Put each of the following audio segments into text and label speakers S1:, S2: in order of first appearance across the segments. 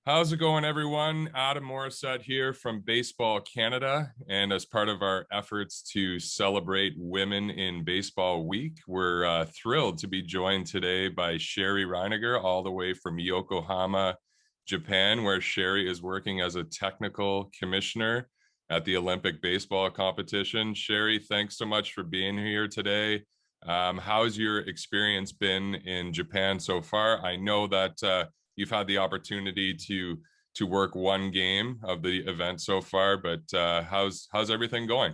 S1: How's it going, everyone? Adam Morissette here from Baseball Canada. And as part of our efforts to celebrate Women in Baseball Week, we're thrilled to be joined today by Shari Reiniger, all the way from Yokohama, Japan, where Shari is working as a technical commissioner at the Olympic baseball competition. Shari, thanks so much for being here today. How's your experience been in Japan so far? I know that you've had the opportunity to work one game of the event so far, but how's everything going?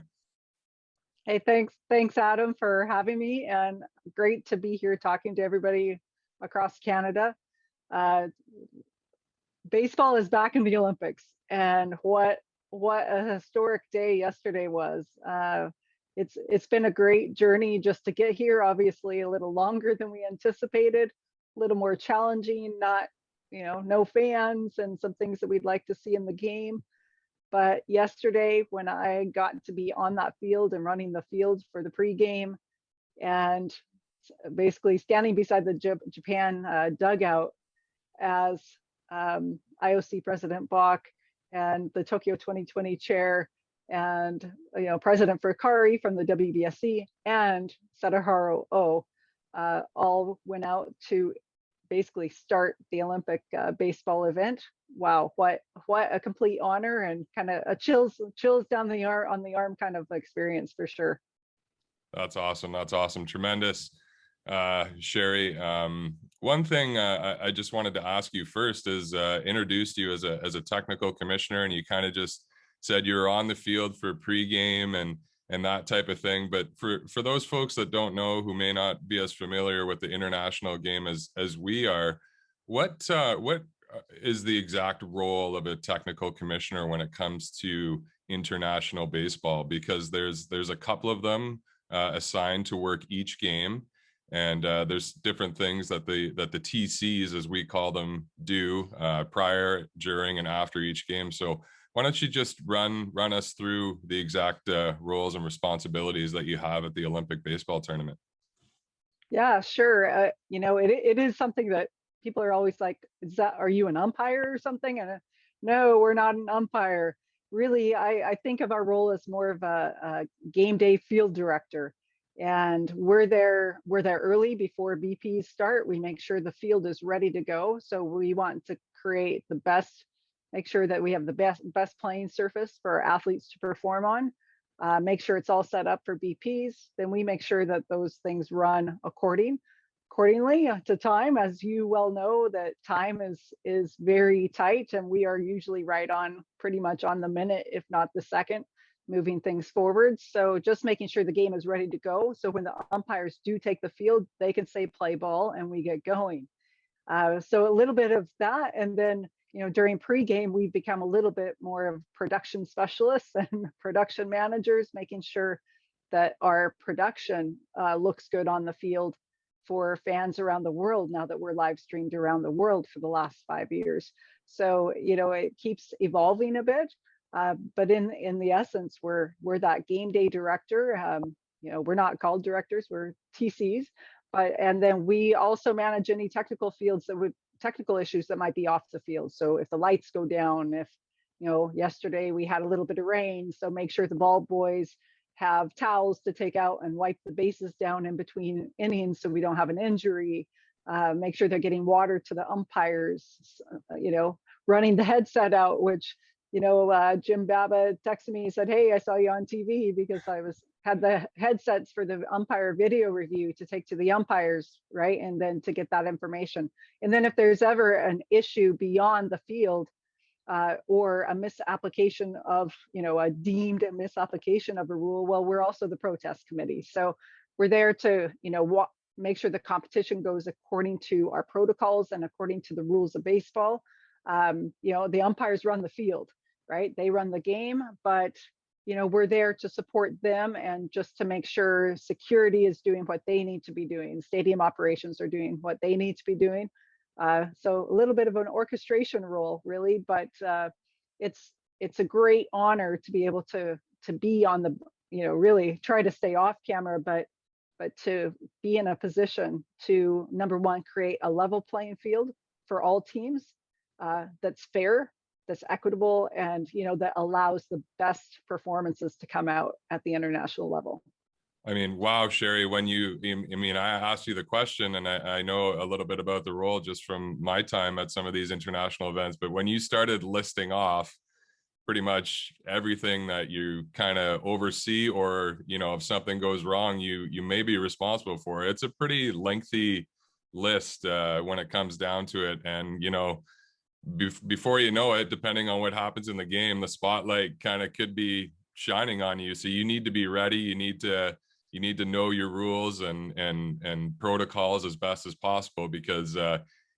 S2: Hey, thanks, Adam, for having me, and great to be here talking to everybody across Canada. Uh, Baseball is back in the Olympics, and what a historic day yesterday was. It's been a great journey just to get here. Obviously, a little longer than we anticipated, a little more challenging. Not, no fans and some things that we'd like to see in the game. But yesterday, when I got to be on that field and running the field for the pregame, and basically standing beside the Japan dugout as IOC President Bach and the Tokyo 2020 chair, and President Furkari from the WBSC and Sadaharu O, all went out to basically start the Olympic baseball event. Wow, what a complete honor, and kind of a chills down the arm on the arm kind of experience for sure.
S1: That's awesome. That's awesome. Tremendous. Shari, one thing I just wanted to ask you first is introduced you as a technical commissioner, and you kind of just said you were on the field for pregame and that type of thing. But for those folks that don't know, who may not be as familiar with the international game as we are, what is the exact role of a technical commissioner when it comes to international baseball? Because there's a couple of them assigned to work each game, and there's different things that the TCs, as we call them, do prior, during, and after each game. So why don't you just run us through the exact roles and responsibilities that you have at the Olympic baseball tournament?
S2: Yeah, sure. It is something that people are always like, are you an umpire or something? And no, we're not an umpire. Really, I think of our role as more of a game day field director. And we're there early before BPs start. We make sure the field is ready to go. So we want to create the best, make sure that we have the best playing surface for our athletes to perform on. Make sure it's all set up for BPs. Then we make sure that those things run accordingly to time. As you well know, that time is very tight, and we are usually right on, pretty much on the minute, if not the second, moving things forward. So just making sure the game is ready to go, so when the umpires do take the field, they can say play ball and we get going. So a little bit of that, and then during pregame, we've become a little bit more of production specialists and production managers, making sure that our production looks good on the field for fans around the world, now that we're live streamed around the world for the last 5 years. So it keeps evolving a bit, but in the essence, we're that game day director. We're not called directors, we're TCs, and then we also manage any technical issues that might be off the field. So if the lights go down, if yesterday we had a little bit of rain, so make sure the ball boys have towels to take out and wipe the bases down in between innings so we don't have an injury. Make sure they're getting water to the umpires, running the headset out, which Jim Baba texted me, he said, hey, I saw you on TV, because I had the headsets for the umpire video review to take to the umpires, right? And then to get that information. And then if there's ever an issue beyond the field, or a misapplication of, a deemed misapplication of a rule, well, we're also the protest committee. So we're there to, make sure the competition goes according to our protocols and according to the rules of baseball. The umpires run the field, right? They run the game, but we're there to support them, and just to make sure security is doing what they need to be doing. Stadium operations are doing what they need to be doing. So a little bit of an orchestration role, really, but it's a great honor to be able to be on the, really try to stay off camera, but to be in a position to, number one, create a level playing field for all teams, that's fair, that's equitable, and that allows the best performances to come out at the international level.
S1: I mean, wow, Shari, I mean, I asked you the question and I know a little bit about the role just from my time at some of these international events, but when you started listing off pretty much everything that you kind of oversee, or, if something goes wrong, you may be responsible for it. It's a pretty lengthy list when it comes down to it. And, before you know it, depending on what happens in the game, the spotlight kind of could be shining on you. So you need to be ready. You need to know your rules and protocols as best as possible, because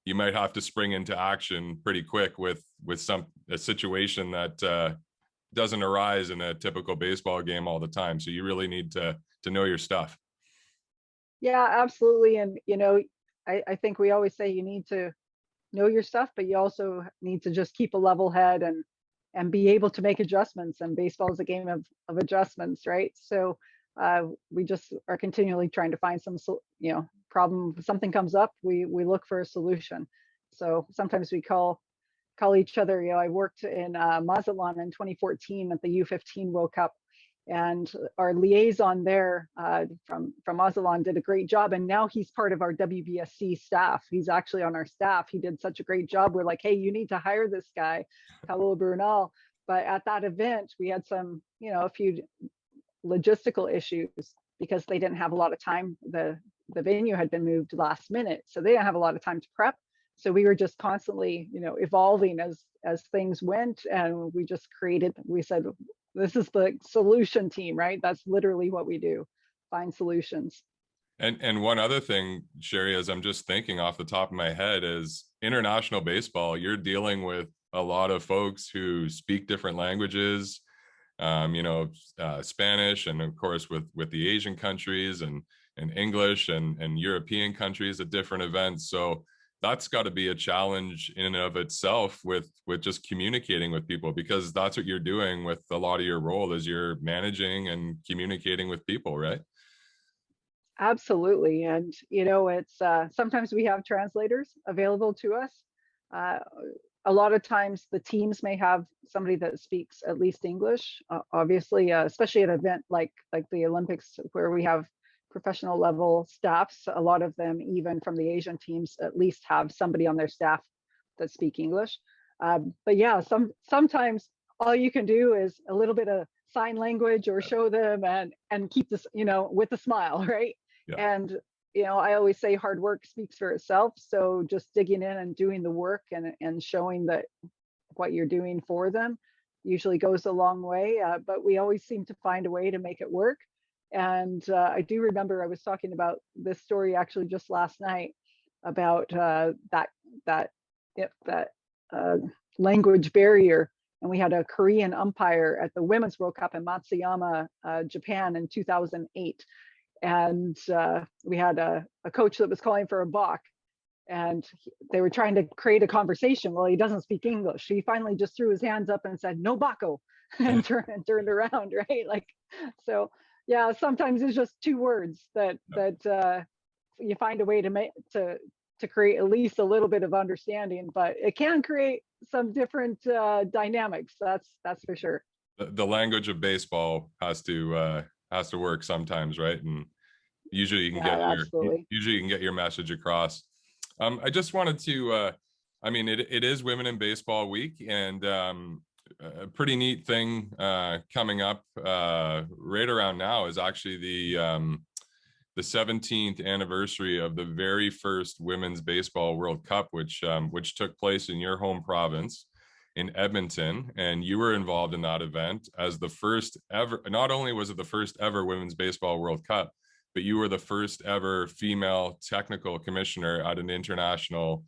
S1: you might have to spring into action pretty quick with a situation that doesn't arise in a typical baseball game all the time. So you really need to know your stuff.
S2: Yeah, absolutely. And I think we always say you need to know your stuff, but you also need to just keep a level head and be able to make adjustments. And baseball is a game of adjustments, right? So we just are continually trying to find some problem. If something comes up, we look for a solution. So sometimes we call each other. I worked in Mazatlan in 2014 at the U15 World Cup, and our liaison there from Mazatlan did a great job. And now he's part of our WBSC staff. He's actually on our staff. He did such a great job. We're like, hey, you need to hire this guy, Paulo Bernal. But at that event, we had some, a few logistical issues because they didn't have a lot of time. The venue had been moved last minute, so they didn't have a lot of time to prep. So we were just constantly, evolving as things went, and we said, this is the solution team, right? That's literally what we do, find solutions.
S1: And one other thing, Shari, as I'm just thinking off the top of my head, is international baseball. You're dealing with a lot of folks who speak different languages, Spanish, and of course with the Asian countries and English and European countries at different events. So that's got to be a challenge in and of itself with just communicating with people, because that's what you're doing with a lot of your role, is you're managing and communicating with people, right?
S2: Absolutely. And it's sometimes we have translators available to us. uh, a lot of times the teams may have somebody that speaks at least English, obviously, especially at an event like the Olympics, where we have professional level staffs. A lot of them, even from the Asian teams, at least have somebody on their staff that speak English. But yeah, sometimes all you can do is a little bit of sign language or show them and keep this, with a smile, right?
S1: Yeah.
S2: And I always say hard work speaks for itself. So just digging in and doing the work and showing that what you're doing for them usually goes a long way. But we always seem to find a way to make it work. And I do remember I was talking about this story actually just last night about that language barrier. And we had a Korean umpire at the Women's World Cup in Matsuyama, Japan in 2008. And we had a coach that was calling for a balk, and they were trying to create a conversation. Well, he doesn't speak English. He finally just threw his hands up and said, "No bako," and turned around, right? Like, so yeah, sometimes it's just two words that you find a way to make to create at least a little bit of understanding, but it can create some different dynamics. That's for sure.
S1: The language of baseball has to work sometimes, right? And usually you can
S2: Yeah, absolutely.
S1: get your message across. I just wanted to I mean, it is Women in Baseball Week, and a pretty neat thing coming up right around now is actually the 17th anniversary of the very first Women's Baseball World Cup, which took place in your home province in Edmonton, and you were involved in that event as the first ever. Not only was it the first ever Women's Baseball World Cup, but you were the first ever female technical commissioner at an international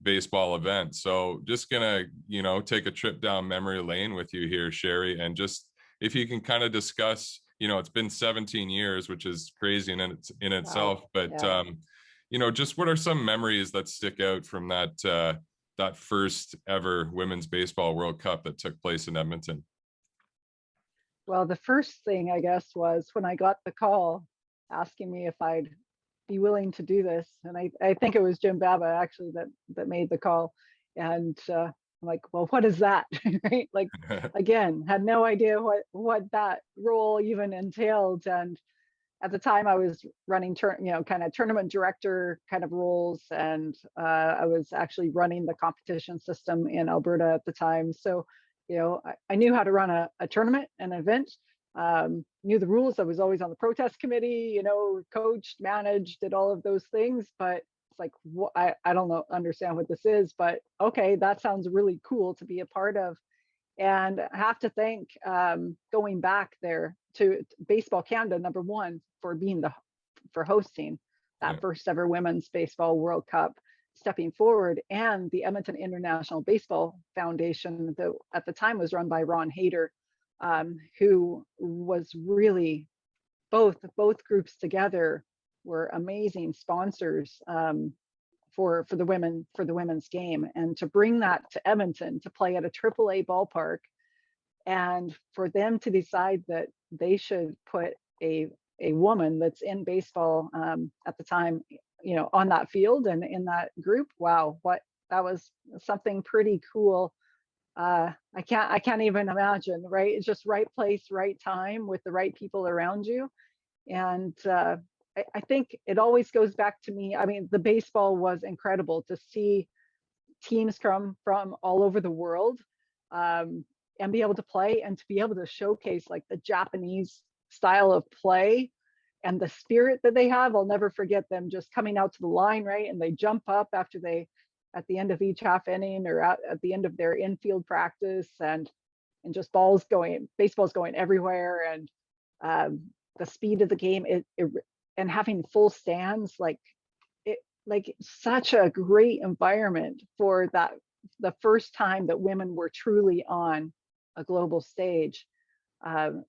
S1: baseball event. So just gonna, take a trip down memory lane with you here, Shari, and just if you can kind of discuss, it's been 17 years, which is crazy in itself,
S2: Wow.
S1: but
S2: Yeah.
S1: just what are some memories that stick out from that first ever Women's Baseball World Cup that took place in Edmonton?
S2: Well, the first thing, I guess, was when I got the call asking me if I'd be willing to do this. And I think it was Jim Baba actually that made the call. And I'm like, well, what is that? Right? Like, again, had no idea what that role even entailed. And at the time I was running kind of tournament director kind of roles, and I was actually running the competition system in Alberta at the time. So I knew how to run a tournament, an event, knew the rules. I was always on the protest committee, coached, managed, did all of those things. But it's like, I don't know, understand what this is, but okay, that sounds really cool to be a part of. And I have to thank, going back there to Baseball Canada, number one, for hosting
S1: Yeah.
S2: that first ever Women's Baseball World Cup, stepping forward, and the Edmonton International Baseball Foundation that at the time was run by Ron Hayter, who was really, both groups together were amazing sponsors, for the women's game. And to bring that to Edmonton to play at a AAA ballpark, and for them to decide that they should put a woman that's in baseball, at the time, on that field and in that group. Wow, what that was something pretty cool. I can't even imagine, right? It's just right place, right time, with the right people around you. And I think it always goes back to me. I mean, the baseball was incredible to see teams come from all over the world, um, and be able to play, and to be able to showcase like the Japanese style of play and the spirit that they have. I'll never forget them just coming out to the line, right? And they jump up after at the end of each half inning, or at the end of their infield practice, and just baseball's going everywhere. And the speed of the game, and having full stands, like such a great environment for that, the first time that women were truly on a global stage.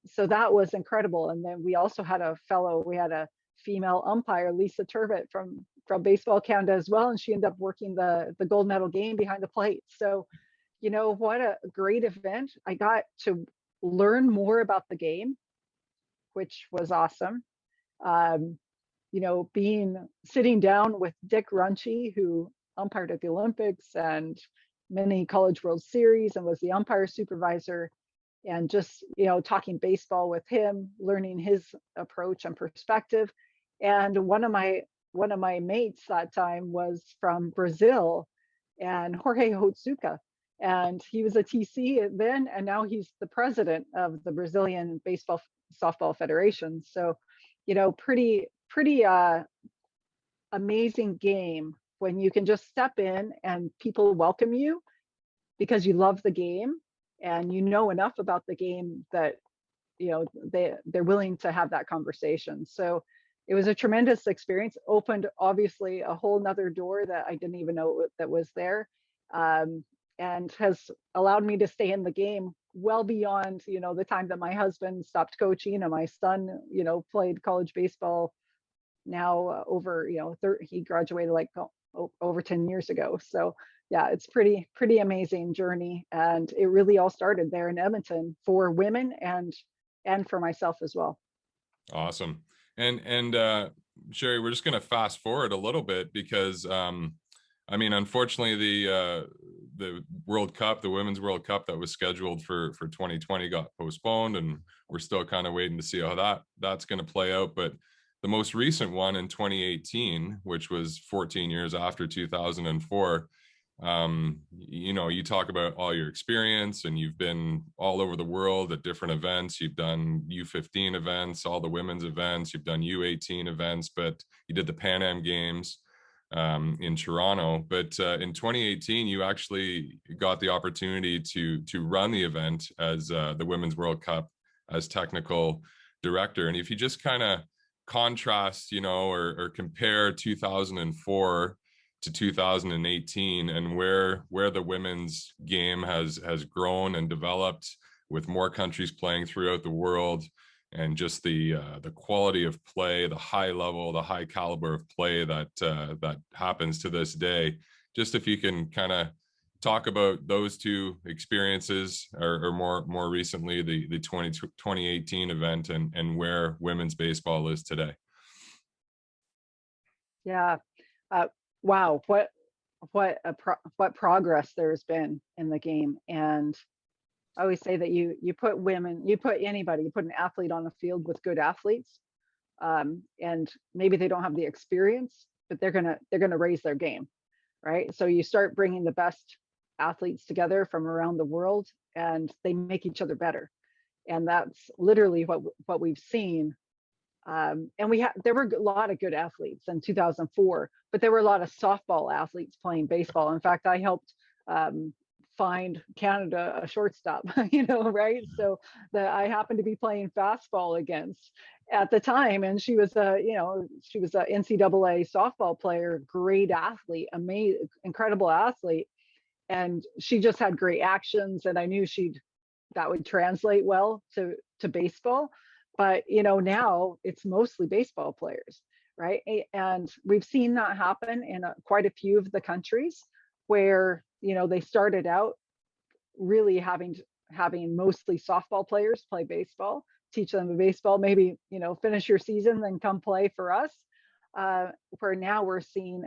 S2: So that was incredible. And then we also had a female umpire, Lisa Turbot from Baseball Canada as well, and she ended up working the gold medal game behind the plate. So what a great event. I got to learn more about the game, which was awesome. Um, sitting down with Dick Runchie, who umpired at the Olympics and many College World Series and was the umpire supervisor, and just talking baseball with him, learning his approach and perspective. And one of my mates that time was from Brazil, and Jorge Hotsuka, and he was a TC then, and now he's the president of the Brazilian Baseball Softball Federation. So pretty amazing game when you can just step in and people welcome you because you love the game, and enough about the game that they're willing to have that conversation. So it was a tremendous experience. Opened obviously a whole nother door that I didn't even know that was there, and has allowed me to stay in the game well beyond the time that my husband stopped coaching and my son played college baseball now, over he graduated like over 10 years ago. So yeah, it's pretty amazing journey, and it really all started there in Edmonton for women, and for myself as well.
S1: Awesome. And Shari, we're just going to fast forward a little bit because I mean, unfortunately, the World Cup, the Women's World Cup that was scheduled for 2020 got postponed, and we're still kind of waiting to see how that's going to play out. But the most recent one in 2018, which was 14 years after 2004, you talk about all your experience, and you've been all over the world at different events. You've done U15 events, all the women's events, you've done U18 events, but you did the Pan Am Games in Toronto. But in 2018, you actually got the opportunity to run the event as the Women's World Cup as technical director. And if you just kind of contrast, or compare 2004 to 2018, and where the women's game has grown and developed, with more countries playing throughout the world, and just the quality of play, the high level, the high caliber of play that happens to this day. Just if you can kind of talk about those two experiences, or more recently the 2018 event, and where women's baseball is today.
S2: Yeah. Wow. what progress there's been in the game. And I always say that you put women, you put anybody, you put an athlete on the field with good athletes, and maybe they don't have the experience, but they're gonna raise their game, right? So you start bringing the best athletes together from around the world, and they make each other better. And that's literally what we've seen. And there were a lot of good athletes in 2004, but there were a lot of softball athletes playing baseball. In fact, I helped find Canada a shortstop, right? So that I happened to be playing fastball against at the time, and she was she was a NCAA softball player, great athlete, amazing, incredible athlete, and she just had great actions, and I knew that would translate well to baseball. But now it's mostly baseball players, right? And we've seen that happen in quite a few of the countries where they started out really having mostly softball players play baseball, teach them the baseball, maybe finish your season, then come play for us. Where now we're seeing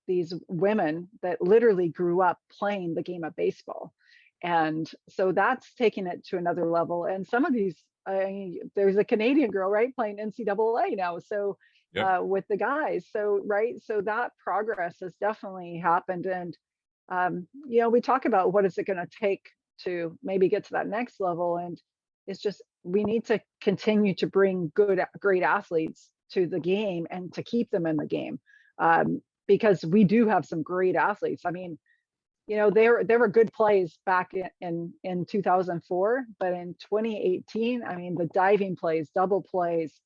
S2: these women that literally grew up playing the game of baseball. And so that's taking it to another level. And some of these, there's a Canadian girl, right, playing NCAA now. So with the guys, so right, so that progress has definitely happened. And we talk about what is it going to take to maybe get to that next level, and it's just we need to continue to bring great athletes to the game and to keep them in the game, because we do have some great athletes. I mean, there were good plays back in 2004, but in 2018, I mean, the diving plays, double plays,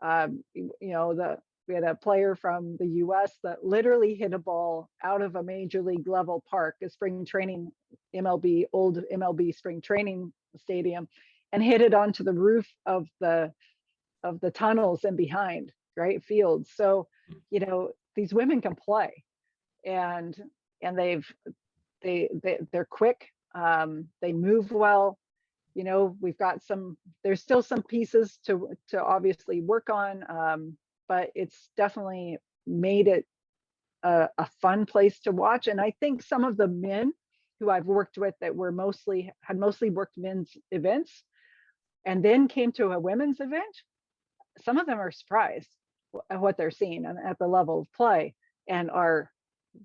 S2: we had a player from the US that literally hit a ball out of a major league level park, a spring training old MLB spring training stadium, and hit it onto the roof of the tunnels and behind, right, fields. So, these women can play, and they're quick, they move well. We've got there's still some pieces to obviously work on, but it's definitely made it a fun place to watch. And I think some of the men who I've worked with that had mostly worked men's events and then came to a women's event, some of them are surprised at what they're seeing and at the level of play, and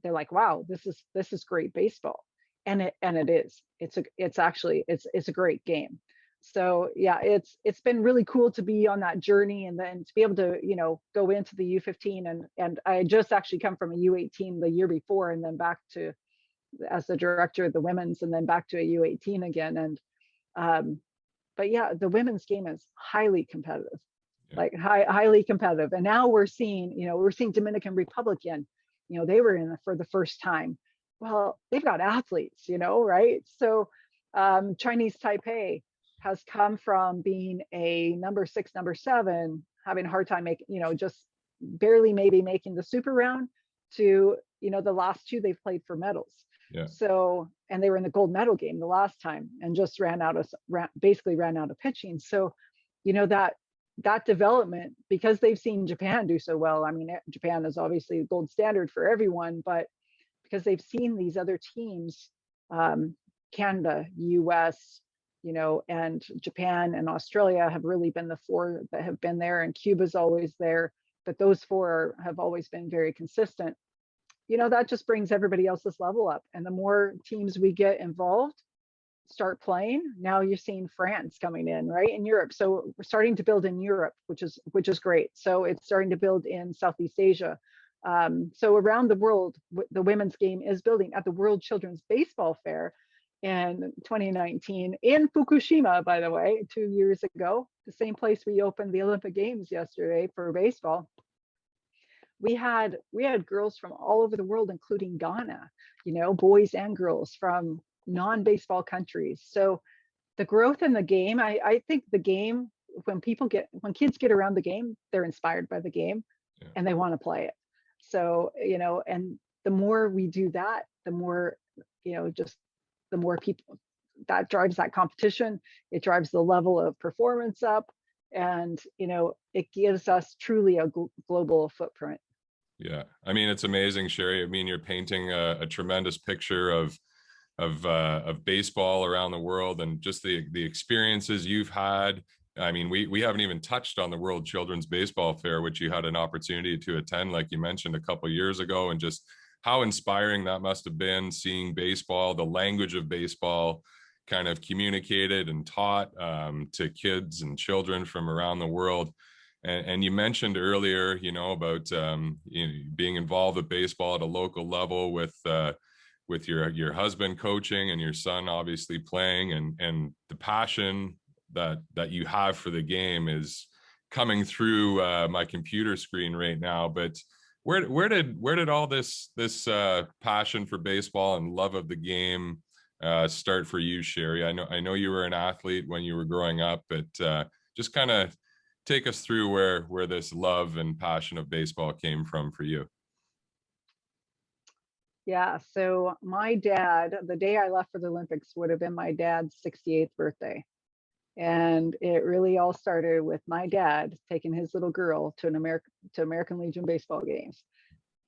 S2: they're like, wow, this is great baseball. And it is. It's actually a great game. So yeah, it's been really cool to be on that journey, and then to be able to go into the U15, and I just actually come from a U18 the year before, and then back to as the director of the women's, and then back to a U18 again. And but yeah, the women's game is highly competitive, like highly competitive. And now we're seeing Dominican Republic in, they were in for the first time. Well, they've got athletes, right? So Chinese Taipei has come from being a number 6, number 7, having a hard time making, just barely maybe making the super round, to, the last 2 they've played for medals.
S1: Yeah.
S2: So, and they were in the gold medal game the last time and just basically ran out of pitching. So, that development, because they've seen Japan do so well. I mean, Japan is obviously the gold standard for everyone, but because they've seen these other teams, Canada, US, and Japan and Australia have really been the 4 that have been there, and Cuba's always there, but those 4 have always been very consistent. That just brings everybody else's level up. And the more teams we get involved, start playing, now you're seeing France coming in, right, in Europe. So we're starting to build in Europe, which is great. So it's starting to build in Southeast Asia. So around the world, the women's game is building. At the World Children's Baseball Fair in 2019 in Fukushima, by the way, 2 years ago, the same place we opened the Olympic Games yesterday for baseball. We had girls from all over the world, including Ghana, boys and girls from non-baseball countries. So the growth in the game, I think the game, when kids get around the game, they're inspired by the game, and they want to play it. So, and the more we do that, the more, just the more people, that drives that competition. It drives the level of performance up, and, it gives us truly a global footprint.
S1: Yeah. I mean, it's amazing, Shari. I mean, you're painting a tremendous picture of baseball around the world, and just the experiences you've had. I mean, we haven't even touched on the World Children's Baseball Fair, which you had an opportunity to attend, like you mentioned, a couple years ago, and just how inspiring that must have been, seeing baseball, the language of baseball, kind of communicated and taught to kids and children from around the world. And you mentioned earlier, about being involved with baseball at a local level with your husband coaching and your son obviously playing, and the passion that you have for the game is coming through my computer screen right now. But where did all this passion for baseball and love of the game start for you, Shari? I know you were an athlete when you were growing up, but just kind of take us through where this love and passion of baseball came from for you.
S2: Yeah, so my dad, the day I left for the Olympics would have been my dad's 68th birthday. And it really all started with my dad taking his little girl to American Legion baseball games.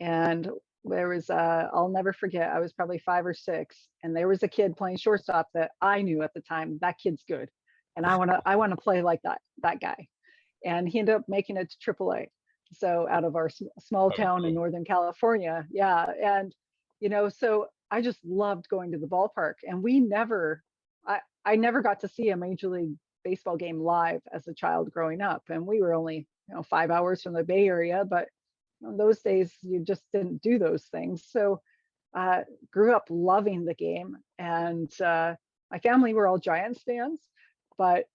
S2: And there was I'll never forget, I was probably 5 or 6, and there was a kid playing shortstop that I knew at the time, that kid's good. And I want to play like that guy. And he ended up making it to AAA. So out of our small
S1: Oh,
S2: town in
S1: cool.
S2: Northern California. Yeah. And so I just loved going to the ballpark, and I never got to see a major league baseball game live as a child growing up. And we were only, 5 hours from the Bay Area, but in those days you just didn't do those things. So grew up loving the game. And my family were all Giants fans, but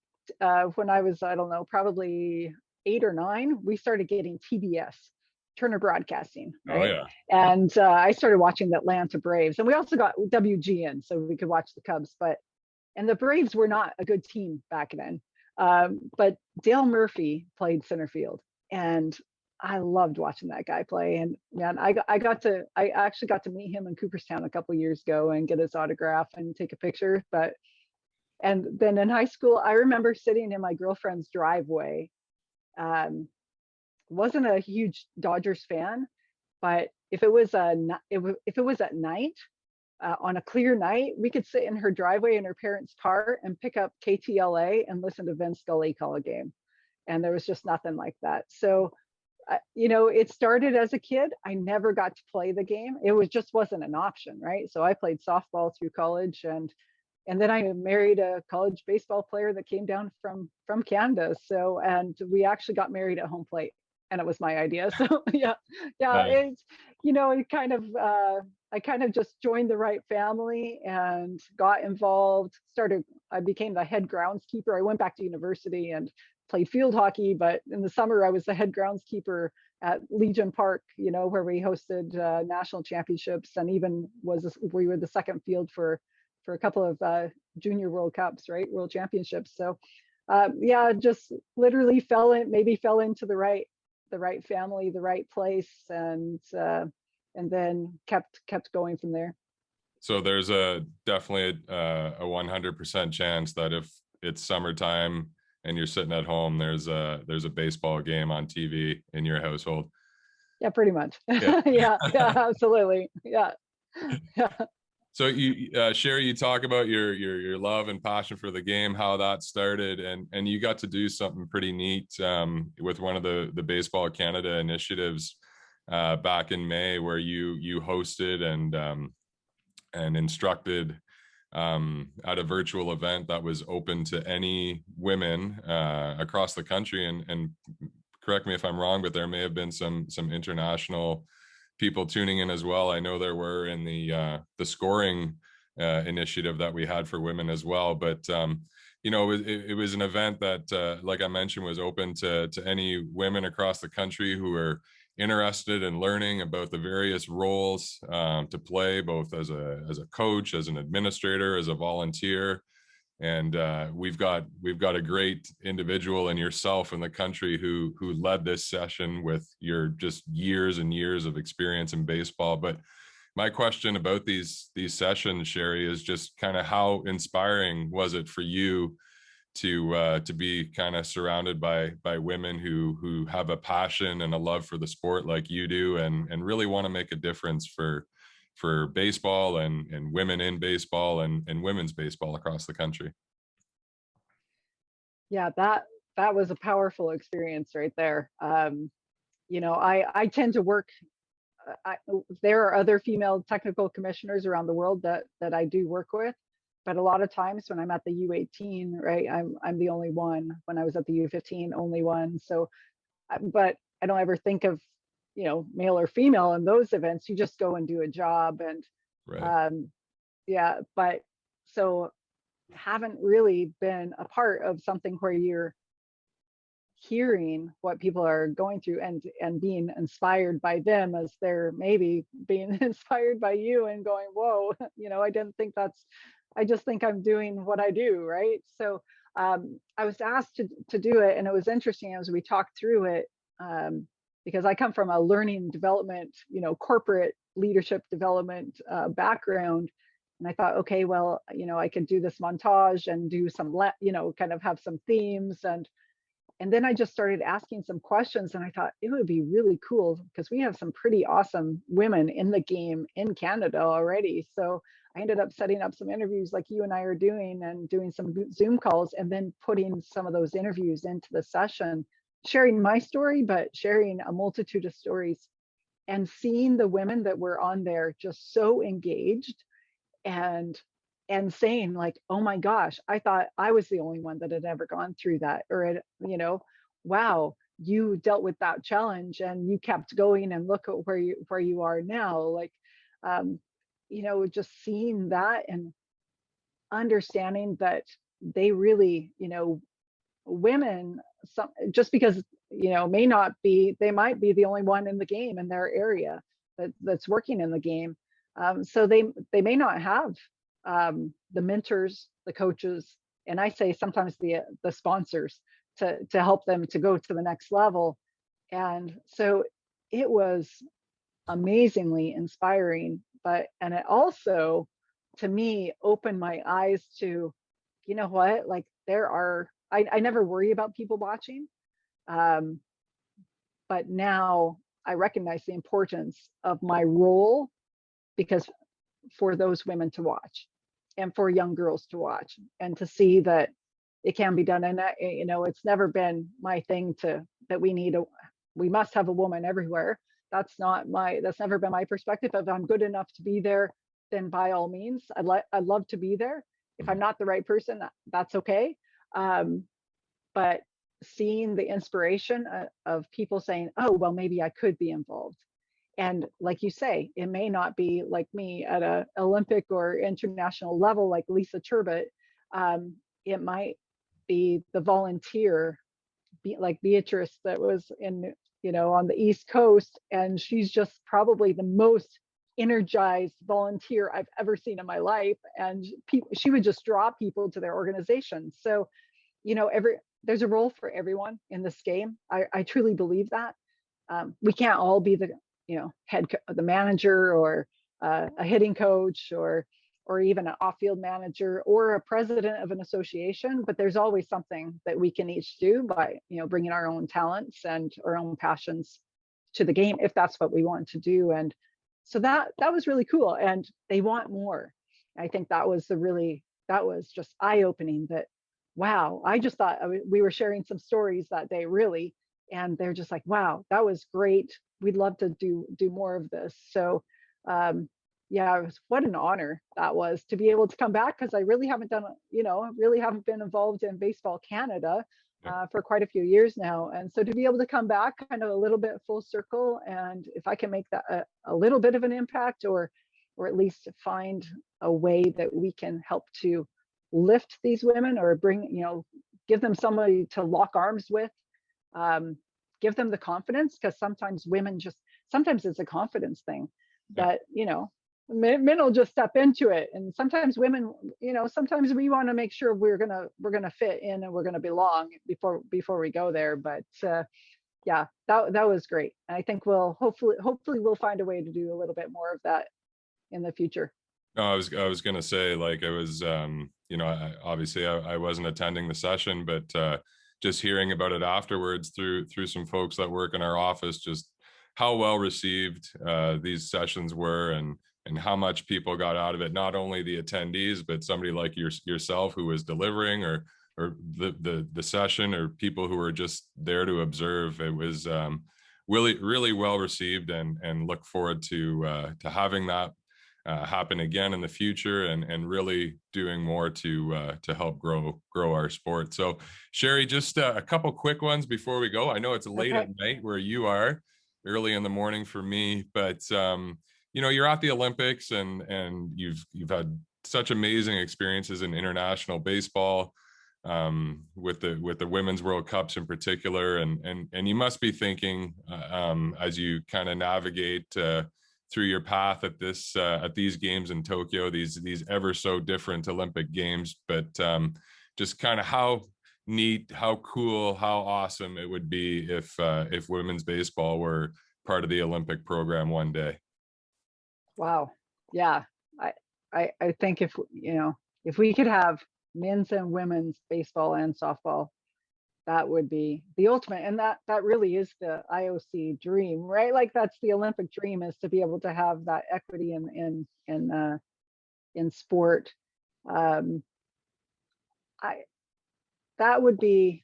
S2: when I was, I don't know, probably 8 or 9, we started getting TBS, Turner Broadcasting,
S1: Oh
S2: right?
S1: yeah.
S2: And I started watching the Atlanta Braves, and we also got WGN, so we could watch the Cubs. And the Braves were not a good team back then. But Dale Murphy played center field, and I loved watching that guy play. And man, I actually got to meet him in Cooperstown a couple years ago and get his autograph and take a picture. And then in high school, I remember sitting in my girlfriend's driveway. Um, wasn't a huge Dodgers fan, but if it was if it was at night, on a clear night, we could sit in her driveway in her parents' car and pick up KTLA and listen to Vince Scully call a game. And there was just nothing like that. So, it started as a kid. I never got to play the game. It just wasn't an option, right? So I played softball through college, and then I married a college baseball player that came down from Canada. So, and we actually got married at home plate, and it was my idea. So yeah,
S1: Nice.
S2: it's it kind of I kind of just joined the right family and got involved. I became the head groundskeeper. I went back to university and played field hockey, but in the summer I was the head groundskeeper at Legion Park, where we hosted national championships, and even we were the second field for a couple of junior World Cups, right? World Championships. So yeah, just literally fell into the right family, the right place, and then kept going from there.
S1: So there's definitely a 100% chance that if it's summertime and you're sitting at home, there's a baseball game on TV in your household.
S2: Yeah, pretty much.
S1: Yeah.
S2: Yeah, absolutely. Yeah. Yeah.
S1: So Shari, you talk about your love and passion for the game, how that started, and you got to do something pretty neat with one of the Baseball Canada initiatives back in May, where you hosted and instructed at a virtual event that was open to any women across the country. And correct me if I'm wrong, but there may have been some international people tuning in as well. I know there were in the scoring initiative that we had for women as well. But it was an event that, like I mentioned, was open to any women across the country who were interested in learning about the various roles to play, both as a coach, as an administrator, as a volunteer. And we've got a great individual in yourself in the country who led this session with your just years and years of experience in baseball. But my question about these sessions, Shari, is just kind of how inspiring was it for you to be kind of surrounded by women who have a passion and a love for the sport like you do, and really want to make a difference for baseball and women in baseball and women's baseball across the country.
S2: Yeah, that was a powerful experience right there. I tend to work. There are other female technical commissioners around the world that I do work with, but a lot of times when I'm at the U18, right, I'm the only one. When I was at the U15, only one. So, but I don't ever think of, male or female in those events. You just go and do a job, and
S1: Right.
S2: um, yeah. But so haven't really been a part of something where you're hearing what people are going through and being inspired by them as they're maybe being inspired by you and going, whoa, I didn't think I just think I'm doing what I do, right? So I was asked to do it, and it was interesting as we talked through it, because I come from a learning development, corporate leadership development background. And I thought, okay, well, I could do this montage and do some, kind of have some themes, and then I just started asking some questions, and I thought it would be really cool because we have some pretty awesome women in the game in Canada already. So I ended up setting up some interviews like you and I are doing, and doing some Zoom calls, and then putting some of those interviews into the session, sharing my story, but sharing a multitude of stories, and seeing the women that were on there just so engaged, and saying like, oh my gosh, I thought I was the only one that had ever gone through that, or wow, you dealt with that challenge and you kept going, and look at where you are now. Like, um just seeing that and understanding that they really, women, some, just because, may not be, they might be the only one in the game in their area that's working in the game. So they may not have the mentors, the coaches, and I say sometimes the sponsors to help them to go to the next level. And so it was amazingly inspiring, and it also, to me, opened my eyes to, what, like, I never worry about people watching, um, but now I recognize the importance of my role, because for those women to watch, and for young girls to watch, and to see that it can be done. And it's never been my thing that we must have a woman everywhere. That's never been my perspective. If I'm good enough to be there, then by all means, I'd love to be there. If I'm not the right person, that's okay. Um, but seeing the inspiration of people saying, oh, well, maybe I could be involved. And like you say, it may not be like me at a Olympic or international level like Lisa Turbot. It might be the volunteer, like Beatrice, that was in, on the East Coast, and she's just probably the most energized volunteer I've ever seen in my life. And she would just draw people to their organization. So, there's a role for everyone in this game. I truly believe that. We can't all be the, the manager, or a hitting coach, or even an off-field manager, or a president of an association, but there's always something that we can each do by, bringing our own talents and our own passions to the game, if that's what we want to do. And so that was really cool, and they want more. I think that was just eye-opening, that wow, I just thought we were sharing some stories that day, really, and they're just like, wow, that was great, we'd love to do more of this. So yeah, what an honor that was to be able to come back, because I really haven't really haven't been involved in Baseball Canada for quite a few years now. And so to be able to come back kind of a little bit full circle, and if I can make that a little bit of an impact, or at least find a way that we can help to lift these women, or give them somebody to lock arms with, give them the confidence, because sometimes sometimes it's a confidence thing, that men will just step into it. And sometimes women, sometimes we want to make sure we're gonna fit in, and we're gonna belong before we go there. But yeah, that was great. And I think we'll hopefully we'll find a way to do a little bit more of that in the future.
S1: No, I was gonna say, like, it was obviously I wasn't attending the session, but just hearing about it afterwards through some folks that work in our office, just how well received these sessions were, and how much people got out of it. Not only the attendees, but somebody like yourself who was delivering, or the session, or people who were just there to observe. It was really well received, and look forward to having that happen again in the future, and really doing more to help grow our sport. So Shari, just a couple quick ones before we go. I know it's late
S2: Okay.
S1: at night where you are, early in the morning for me, but you're at the Olympics, and you've had such amazing experiences in international baseball, with the women's World Cups in particular, and you must be thinking, as you kind of navigate through your path at these games in Tokyo, these ever so different Olympic games, but just kind of how neat, how cool, how awesome it would be if women's baseball were part of the Olympic program one day.
S2: Wow. Yeah. I think if we could have men's and women's baseball and softball, that would be the ultimate. And that really is the IOC dream, right? Like that's the Olympic dream, is to be able to have that equity in sport. I That would be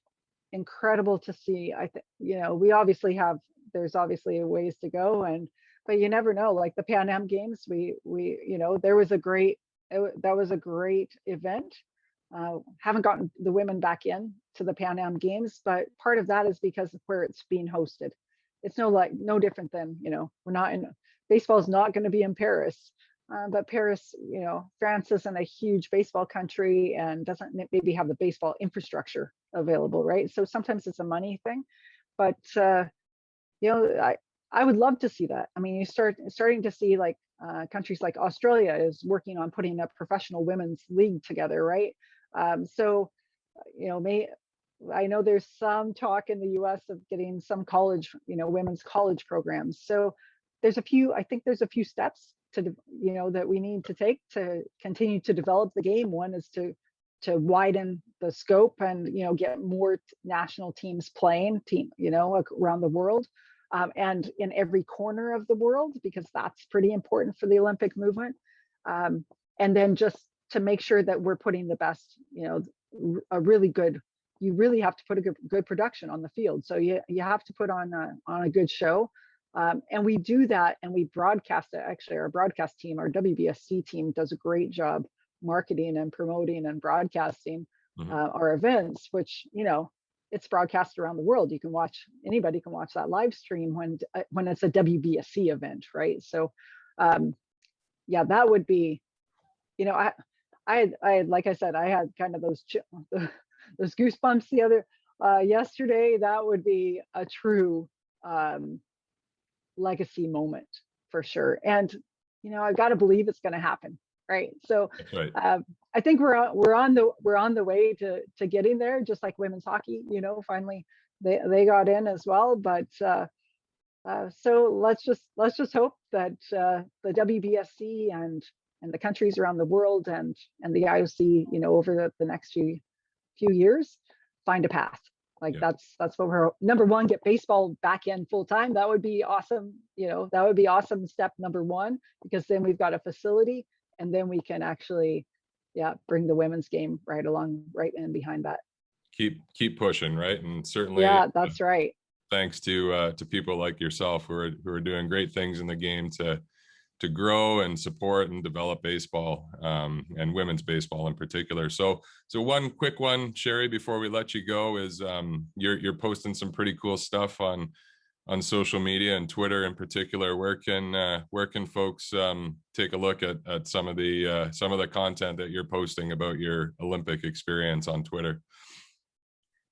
S2: incredible to see. I think, we obviously have, there's obviously a ways to go, but you never know. Like the Pan Am Games, there was that was a great event. Haven't gotten the women back in to the Pan Am Games, but part of that is because of where it's being hosted. It's no different than, we're not in, baseball is not going to be in Paris. But Paris, France isn't a huge baseball country and doesn't maybe have the baseball infrastructure available, right? So sometimes it's a money thing, but I would love to see that. I mean, starting to see like countries like Australia is working on putting a professional women's league together, right? So I know there's some talk in the U.S. of getting some college, women's college programs. So I think there's a few steps that we need to take to continue to develop the game. One is to widen the scope and get more national teams playing around the world, and in every corner of the world, because that's pretty important for the Olympic movement. And then just to make sure that we're putting the best, a really good. You really have to put a good production on the field. So you have to put on a good show. And we do that, and we broadcast it. Actually, our broadcast team, our WBSC team, does a great job marketing and promoting and broadcasting our events, which it's broadcast around the world. Anybody can watch that live stream when it's a WBSC event, right? So that would be, I had, like I said, I had kind of those goosebumps yesterday. That would be a true legacy moment for sure. And I've got to believe it's going to happen, right? So
S1: right.
S2: I think we're on the way to getting there, just like women's hockey. Finally they got in as well. But so let's just hope that the WBSC and the countries around the world and the IOC, over the next few years, find a path. Like that's what we're, number one, get baseball back in full time. That would be awesome. That would be awesome. Step number one, because then we've got a facility, and then we can actually, bring the women's game right in behind that.
S1: Keep pushing, right? And certainly,
S2: that's right.
S1: Thanks to people like yourself who are doing great things in the game to grow and support and develop baseball, and women's baseball in particular. So one quick one, Shari, before we let you go, is you're posting some pretty cool stuff on social media and Twitter in particular. Where can folks take a look at some of the content that you're posting about your Olympic experience on Twitter?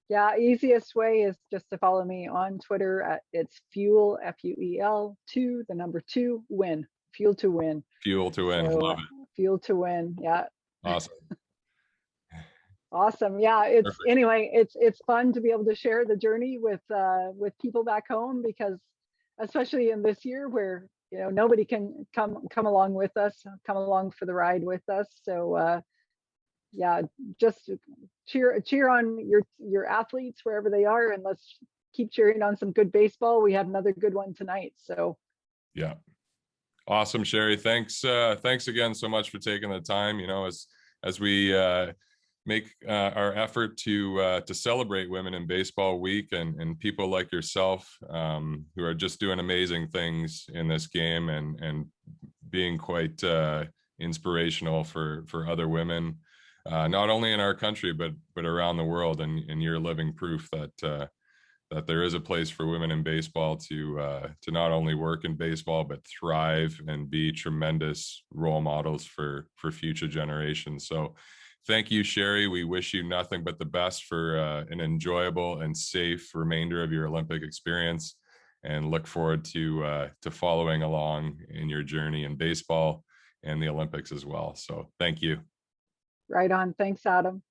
S2: Yeah, easiest way is just to follow me on Twitter it's Fuel, FUEL 2, the number 2, win. Fuel to win.
S1: Fuel to win.
S2: So,
S1: love it.
S2: Fuel to win. Yeah.
S1: Awesome.
S2: Awesome. Yeah. It's fun to be able to share the journey with people back home, because especially in this year where nobody can come along with us, come along for the ride with us. So yeah, just cheer on your athletes wherever they are, and let's keep cheering on some good baseball. We had another good one tonight. So
S1: Yeah. Awesome, Shari. Thanks. Thanks again so much for taking the time. As we make our effort to celebrate Women in Baseball Week and people like yourself who are just doing amazing things in this game and being quite inspirational for other women, not only in our country but around the world. And you're living proof that there is a place for women in baseball to not only work in baseball but thrive and be tremendous role models for future generations. So thank you, Shari. We wish you nothing but the best for an enjoyable and safe remainder of your Olympic experience, and look forward to following along in your journey in baseball and the Olympics as well. So thank you.
S2: right on. Thanks, Adam.